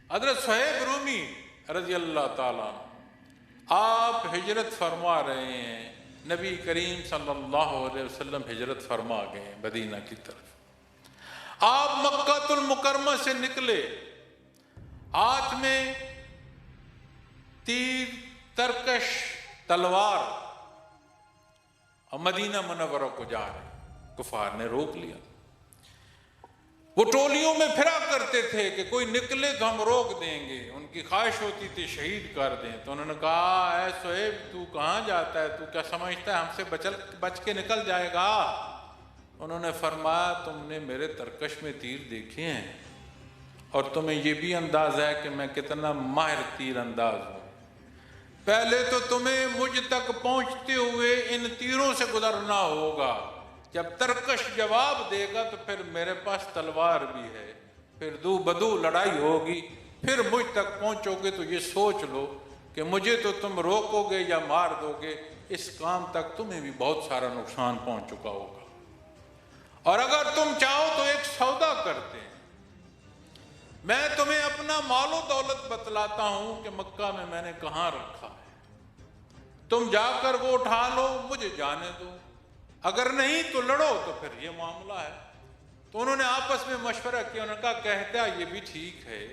حضرت صہیب رومی رضی اللہ تعالیٰ آپ ہجرت فرما رہے ہیں، نبی کریم صلی اللہ علیہ وسلم ہجرت فرما گئے مدینہ کی طرف۔ آپ مکہ المکرمہ سے نکلے، ہاتھ میں تیر، ترکش، تلوار، اور مدینہ منورہ کو جا رہے ہیں۔ کفار نے روک لیا، وہ ٹولیوں میں پھرا کرتے تھے کہ کوئی نکلے تو ہم روک دیں گے، ان کی خواہش ہوتی تھی شہید کر دیں۔ تو انہوں نے کہا اے صہیب تو کہاں جاتا ہے، تو کیا سمجھتا ہے ہم سے بچ کے نکل جائے گا؟ انہوں نے فرمایا تم نے میرے ترکش میں تیر دیکھے ہیں اور تمہیں یہ بھی اندازہ ہے کہ میں کتنا ماہر تیر انداز ہوں، پہلے تو تمہیں مجھ تک پہنچتے ہوئے ان تیروں سے گزرنا ہوگا، جب ترکش جواب دے گا تو پھر میرے پاس تلوار بھی ہے، پھر دو بدو لڑائی ہوگی، پھر مجھ تک پہنچو گے تو یہ سوچ لو کہ مجھے تو تم روکو گے یا مار دو گے، اس کام تک تمہیں بھی بہت سارا نقصان پہنچ چکا ہوگا، اور اگر تم چاہو تو ایک سودا کرتے ہیں، میں تمہیں اپنا مال و دولت بتلاتا ہوں کہ مکہ میں میں نے کہاں رکھا ہے، تم جا کر وہ اٹھا لو، مجھے جانے دو، اگر نہیں تو لڑو، تو پھر یہ معاملہ ہے۔ تو انہوں نے آپس میں مشورہ کیا، انہوں نے کہا کہتا یہ بھی ٹھیک ہے،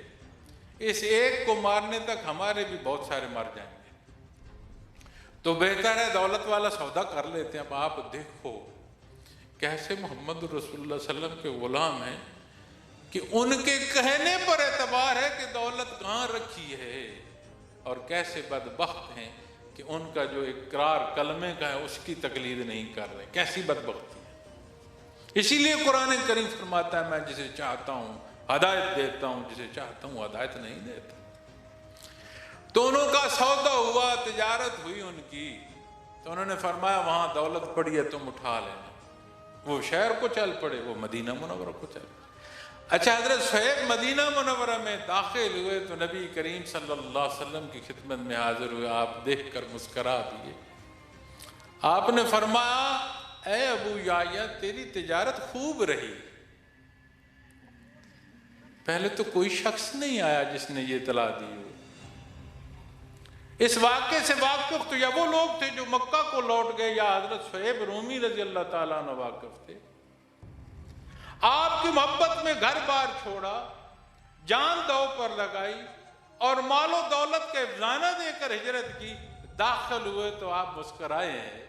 اس ایک کو مارنے تک ہمارے بھی بہت سارے مر جائیں گے، تو بہتر ہے دولت والا سودا کر لیتے ہیں۔ اب آپ دیکھو کیسے محمد رسول اللہ صلی اللہ علیہ وسلم کے غلام ہیں کہ ان کے کہنے پر اعتبار ہے کہ دولت کہاں رکھی ہے، اور کیسے بدبخت ہیں کہ ان کا جو اقرار کلمے کا ہے اس کی تقلید نہیں کر رہے، کیسی بدبختی ہے۔ اسی لیے قرآن کریم فرماتا ہے میں جسے چاہتا ہوں ہدایت دیتا ہوں، جسے چاہتا ہوں ہدایت نہیں دیتا۔ دونوں کا سودا ہوا، تجارت ہوئی ان کی، تو انہوں نے فرمایا وہاں دولت پڑی ہے تم اٹھا لینا، وہ شہر کو چل پڑے، وہ مدینہ منورہ کو چل پڑے۔ اچھا حضرت صہیب مدینہ منورہ میں داخل ہوئے تو نبی کریم صلی اللہ علیہ وسلم کی خدمت میں حاضر ہوئے، آپ دیکھ کر مسکرا دیے، آپ نے فرمایا اے ابو یحییٰ تیری تجارت خوب رہی۔ پہلے تو کوئی شخص نہیں آیا جس نے یہ اطلاع دی ہو، اس واقعے سے واقف تو یا وہ لوگ تھے جو مکہ کو لوٹ گئے یا حضرت صہیب رومی رضی اللہ تعالیٰ عنہ واقف تھے۔ آپ کی محبت میں گھر بار چھوڑا، جان دو پر لگائی اور مال و دولت کا افزانہ دے کر ہجرت کی، داخل ہوئے تو آپ مسکرائے ہیں،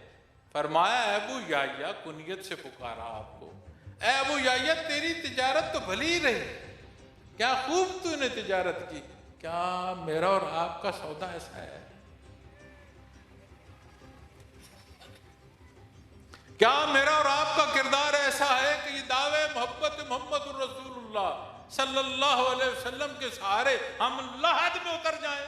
فرمایا اے ابو یحییٰ، کنیت سے پکارا آپ کو، اے ابو یحییٰ تیری تجارت تو بھلی رہی، کیا خوب تو نے تجارت کی، کیا میرا اور آپ کا سودا ایسا ہے؟ کیا میرا اور آپ کا کردار ایسا ہے کہ یہ دعوے محبت محمد الرسول اللہ صلی اللہ علیہ وسلم کے سہارے ہم لحد میں اتر جائیں؟